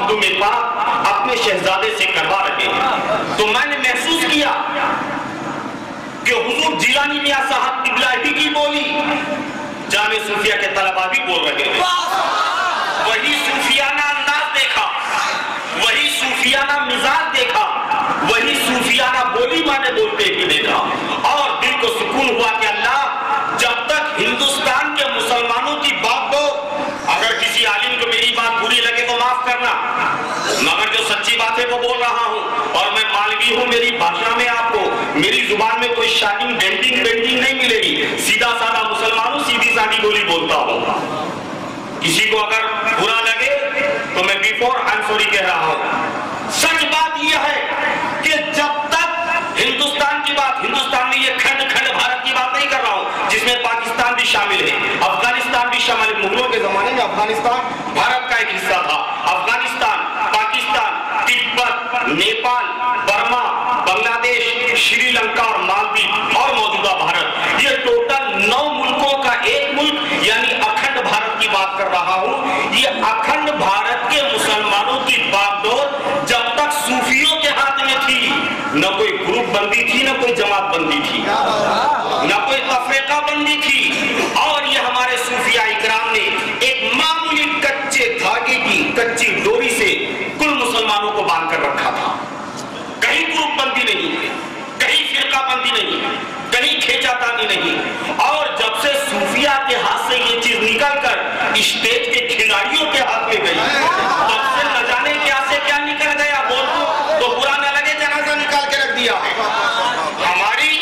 مخدوم پاک اپنے شہزادے سے کروا رہے ہیں، تو میں نے محسوس کیا کہ حضور جیلانی میاں صاحب قبلہ ہی بولی جامع صوفیہ کے طلبہ بھی بول رہے ہیں، وہی صوفیانہ انداز دیکھا، وہی صوفیانہ مزاج دیکھا، وہی صوفیانہ بولی میں نے بولتے ہی دیکھا، اور دل کو سکون ہوا کہ اللہ جب تک ہندوستان کے مسلمانوں کی بات کو، اگر کسی عالم کو میری بات بری لگے تو معاف کرنا، مگر جو سچی بات ہے وہ بول رہا ہوں، اور میں مالوی ہوں، میری بھاشا میں آپ کو میری زبان میں کوئی شائننگ بینڈنگ نہیں ملے گی، سیدھا سادہ مسلمان ہوں، سیدھی سادھی بولی بولتا ہوں، کسی کو اگر برا لگے تو میں بیفور آئی سوری کہہ رہا ہوں۔ سچ بات یہ ہے کہ جب تک ہندوستان کی بات، ہندوستان میں یہ کھنڈ بھارت کی بات نہیں کر رہا ہوں جس میں پاکستان بھی شامل ہے، افغانستان بھی شامل ہے، مغلوں کے زمانے میں افغانستان بھارت کا ایک حصہ تھا، افغانستان، پاکستان، تبت، نیپال، برما، بنگلہ دیش، شری لنکا اور مالدیپ اور موجودہ بھارت، یہ ٹوٹل 9 ملکوں کا ایک ملک یعنی اکھنڈ بھارت کی بات کر رہا ہوں۔ یہ اکھنڈ بھارت کے مسلمانوں کی باغ ڈور جب تک صوفیوں کے ہاتھ میں تھی، نہ کوئی گروپ بندی تھی، نہ کوئی جماعت بندی تھی، نہ کوئی تفریقہ بندی تھی، اور یہ ہمارے صوفیاء اکرام نے ایک معمولی کچے دھاگے کی کچی ڈوری سے کل مسلمانوں کو باندھ کر رکھا تھا، کہیں گروپ بندی نہیں، کہیں فرقہ بندی نہیں، کہیں کھینچا تانی نہیں، اور جب سے صوفیاء کے ہاتھ سے یہ چیز نکل کر اسٹیج کے کھلاڑیوں کے ہاتھ میں گئی، تب سے نہ جانے کیا سے کیا نکل گیا، بول تو برا نہ لگے، جنازہ نکال کے رکھ دیا ہے، ہماری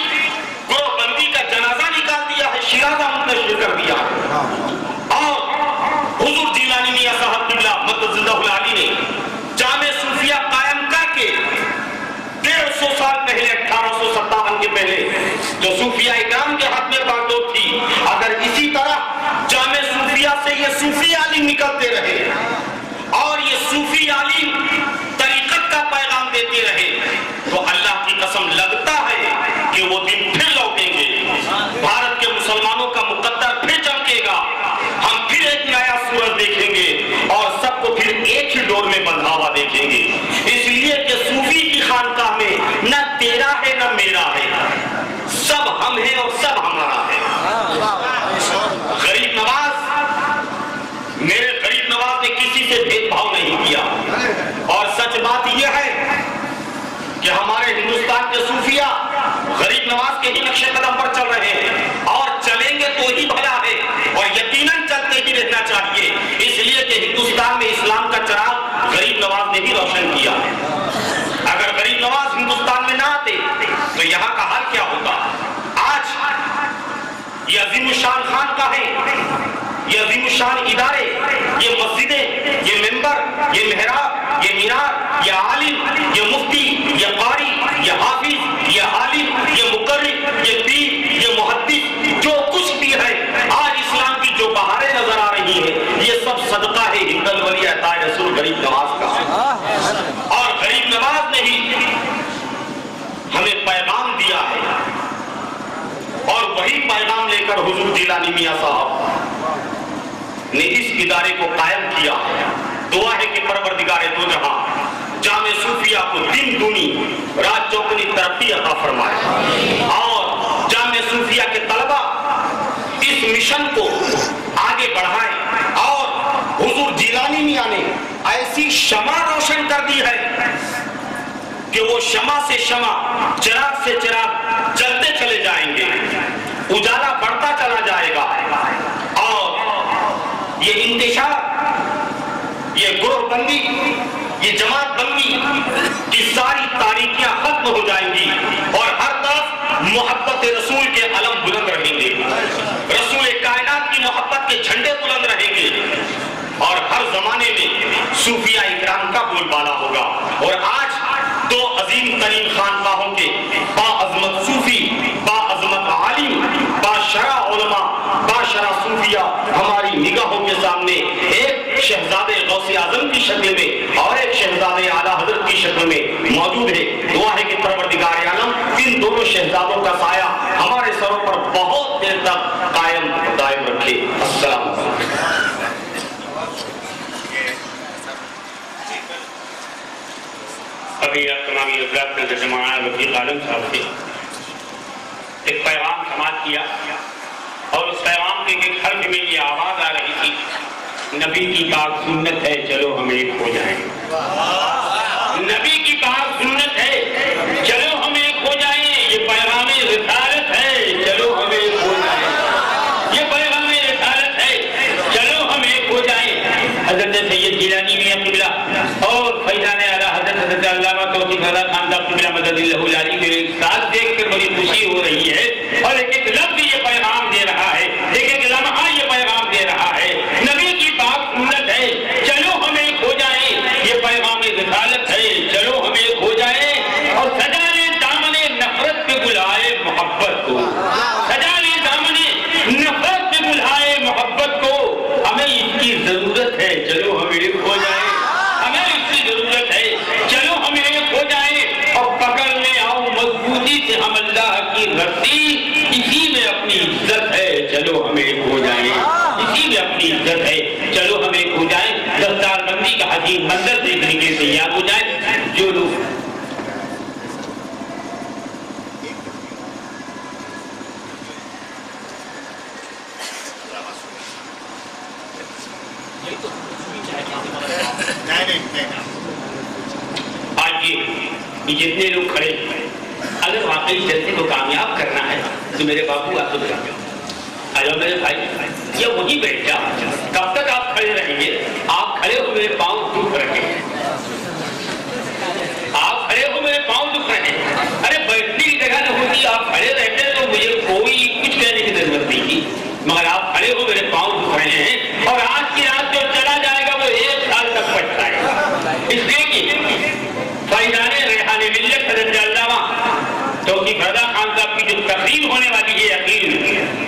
گروہ بندی کا جنازہ نکال دیا ہے، شیرازہ منتشر کر دیا ہے، اور حضور جیلانی میاں صاحب قبلہ مدد العالی نے جامع صوفیہ قائم کر کے 150 سال پہلے، 1857 کے پہلے جو صوفیہ اکرام کے ہاتھ میں باغ تھی، اگر اسی طرح جامع صوفیہ سے یہ صوفی عالم نکلتے رہے اور یہ صوفی عالم طریقت کا پیغام دیتے رہے تو اللہ کی قسم لگتا ہے کہ وہ دن پھر لوٹیں گے، بھارت کے مسلمانوں کا مقدر پھر چمکے گا، ہم پھر ایک نیا سورج دیکھیں گے اور سب کو پھر ایک ہی ڈور میں بندھا ہوا دیکھیں گے، اس لیے کہ صوفی کی خانقاہ میں نہ تیرا ہے نہ میرا ہے، سب ہم ہیں اور سب ہمارا ہے۔ غریب نواز، میرے غریب نواز نے کسی سے بھید بھاؤ نہیں کیا، اور سچ بات یہ ہے کہ ہمارے ہندوستان کے صوفیاء غریب نواز کے ہی نقش قدم پر چل رہے ہیں، اور چلیں گے تو ہی بھلا ہے، اور یقیناً چلتے ہی رہنا چاہیے، اس لیے کہ ہندوستان میں اسلام کا چراغ غریب نواز نے ہی روشن کیا ہے۔ اگر غریب نواز ہندوستان میں نہ آتے تو یہاں کا حال کیا ہوتا؟ آج یہ عظیم الشان خانقاہ ہے، یہ عظیم الشان ادارے، یہ مسجدیں، یہ منبر، یہ محراب، یہ مینار، یہ عالم، یہ مفتی، یہ قاری، یہ حافظ، یہ عالم، یہ مقرر، یہ پیر، یہ محدث، جو کچھ بھی ہے آج اسلام کی جو بہاریں نظر آ رہی ہیں، یہ سب صدقہ ہے ہند الولی عطا رسول غریب نواز کا، اور غریب نواز نے ہی ہمیں پیغام دیا ہے، اور وہی پیغام لے کر حضور جیلانی میاں صاحب نے اس ادارے کو قائم کیا۔ دعا ہے کہ پروردگار دو جہاں جامع صوفیہ کو دن دنی رات چوگنی ترقی عطا فرمائے، اور جامع صوفیہ کے طلبہ اس مشن کو آگے بڑھائیں، اور حضور جیلانی میاں نے ایسی شمع روشن کر دی ہے کہ وہ شمع سے شمع، چراغ سے چراغ جلتے چلے جائیں گے، اجالا بڑھتا چلا جائے گا، اور یہ انتشار، یہ گروہ بندی، یہ جماعت بندی کی ساری تاریکیاں ختم ہو جائیں گی، اور ہر طرف محبت رسول کے علم بلند رہیں گے، رسول کائنات کی محبت کے جھنڈے بلند رہیں گے، اور ہر زمانے میں صوفیاء اکرام کا بول بالا ہوگا۔ اور آج دو عظیم ترین خانقاہوں کے با عظمت صوفی، با عظمت عالم، با شرع علماء، با شرع صوفیاء ہماری نگاہوں کے سامنے ایک شہزادے غوث اعظم کی شکل میں اور ایک شہزادے اعلیٰ حضرت کی شکل میں موجود ہے۔ دعا ہے کہ پروردگار عالم ان دونوں شہزادوں کا سایہ ہمارے سروں پر بہت دیر تک قائم دائم رکھے۔ السلام علیکم۔ بڑی تمامی حضرات نے جماعہ رفیق عالم صاحب سے ایک پیغام سماعت کیا اور اس پیغام کے ایک حرف میں یہ آواز آ رہی تھی، نبی کی پاک سنت ہے چلو ہم ایک ہو جائیں، نبی کی پاک سنت ہے چلو ہم ایک ہو جائیں، یہ پیغام رسالت ہے چلو ہم ایک ہو جائیں، یہ پیغام رسالت ہے چلو ہم ایک ہو جائیں۔ حضرت سید جیلانی میاں قبلہ اور فیضان اعلیٰ حضرت علامہ توفیق رضا خان صاحب قبلہ مدد اللہ العلی کے ساتھ دیکھ کر بڑی خوشی ہو رہی ہے، اور ایک لفظ یہ پیغام دے رہا ہے، ایک لمحہ یہ پیغام دے رہا ہے، نبی کی پاک سنت ہے چلو ہم ایک ہو جائیں، یہ پیغام رسالت ہے چلو ہم ایک ہو جائیں، اور سجا لے دامن نفرت پہ بلائے محبت کو، سجا لے دامن نفرت پہ بلائے محبت کو، ہمیں اس کی ضرورت ہے چلو ہم ایک ہو جائیں، ہمیں اس کی ضرورت ہے چلو ہم ایک ہو جائیں، اور پکڑ لے آؤ مضبوطی سے ہم اللہ کی رسی، اسی میں اپنی عزت ہے چلو ہم ایک ہو جائیں، اسی میں اپنی عزت ہے چلو ہم ایک ہو جائیں، دستار بندی کا حسین منظر دیکھنے کے تیار ہو جائیں۔ جو لوگ آج یہ جتنے لوگ کھڑے اگر واقعی جلسے کو کامیاب کرنا ہے تو میرے باپو آپ کو بلا آجاؤ میرے بھائی، یہ وہیں بیٹھ جا، کب تک آپ کھڑے رہیں گے؟ آپ کھڑے ہو میرے پاؤں دکھ رہے ہیں، آپ کھڑے ہو میرے پاؤں دکھ رہے ہیں، ارے بیٹھنے کی جگہ نہ ہوتی آپ کھڑے رہتے تو مجھے کوئی کچھ کہنے کی ضرورت نہیں تھی، مگر آپ کھڑے ہو میرے پاؤں دکھ رہے ہیں، اور آج کی رات جو چلا جائے گا وہ 1 سال تک پچھتا ہے، اس لیے کہ فیضان ریحان ملت حضرت علامہ توفیق رضا خان صاحب کی جو تقریر ہونے والی ہے، یقین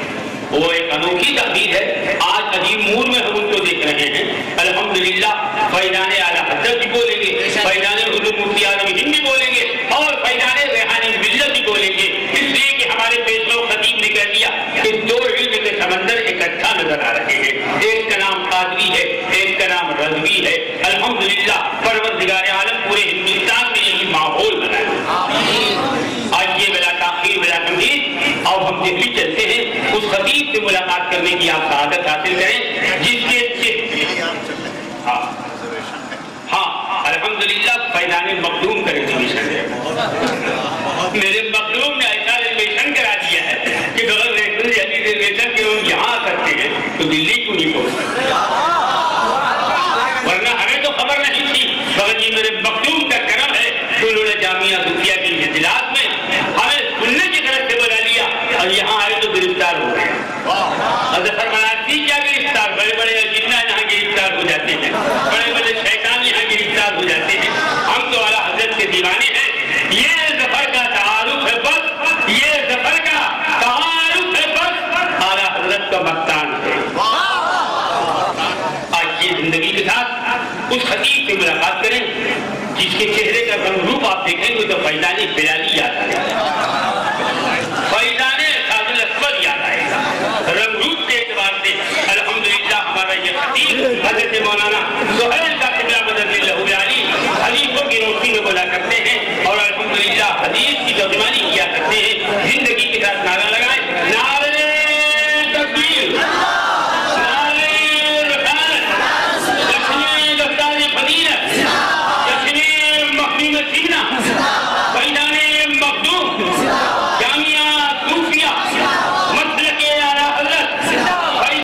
وہ ایک انوکھی تقریر ہے، آج عجیب مور میں ہم ان کو دیکھ رہے ہیں، الحمدللہ فیضان اعلیٰ حضرت بھی بولیں گے، فیضان حضور مفتی اعظم ہند بھی بولیں گے، اور فیضان ریحان ملت بھی بولیں گے، اس لیے کہ ہمارے پیشوا خطیب نے کہہ دیا کہ 2 علم کے سمندر اکٹھا نظر آ رہے ہیں، ایک کا نام قادری ہے، ایک کا نام رضوی ہے، الحمدللہ پروردگار عالم پورے ہندوستان میں یہی ماحول بنا ہے۔ آج یہ بلا تاخیر بلا تمہید، اور ہم دہلی چلتے ہیں اس خطیب سے ملاقات کرنے کی آپ سعادت حاصل کریں جس کے ہاں الحمدللہ فیضان مخدوم کا ریزرویشن ہے، میرے مخدوم نے ایسا ریزرویشن کرا دیا ہے کہ بغیر ریزرویشن کے لوگ یہاں آ سکتے ہیں تو دلی کیوں نہیں پہنچ سکتے، ورنہ ہمیں تو خبر نہیں تھی، مگر یہ میرے مخدوم کا کرم ہے کہ انہوں نے جامعہ صوفیہ کے اجلاس میں ہمیں سننے کی طرف سے بلا لیا، اور یہاں آئے تو گرفتار ہو گئے، حضرت فرماتی کیا گرفتار، بڑے بڑے جتنا یہاں گرفتار ہو جاتے ہیں، بڑے بڑے شیطان یہاں گرفتار ہو جاتے ہیں، ہم تو اعلیٰ حضرت کے دیوانے ہیں، یہ ظفر کا تعارف ہے بس، یہ ظفر کا تعارف ہے بس، اعلیٰ حضرت کا مقتان ہے۔ آج یہ زندگی کے ساتھ اس خطیب سے ملاقات کریں جس کے چہرے کا رنگ روپ آپ دیکھیں گے تو فیضان بلالی یاد آئے گا، فیضان ساز الاسود یاد آئے گا، رنگ روپ کے اعتبار سے الحمدللہ ہمارا یہ خطیب حضرت مولانا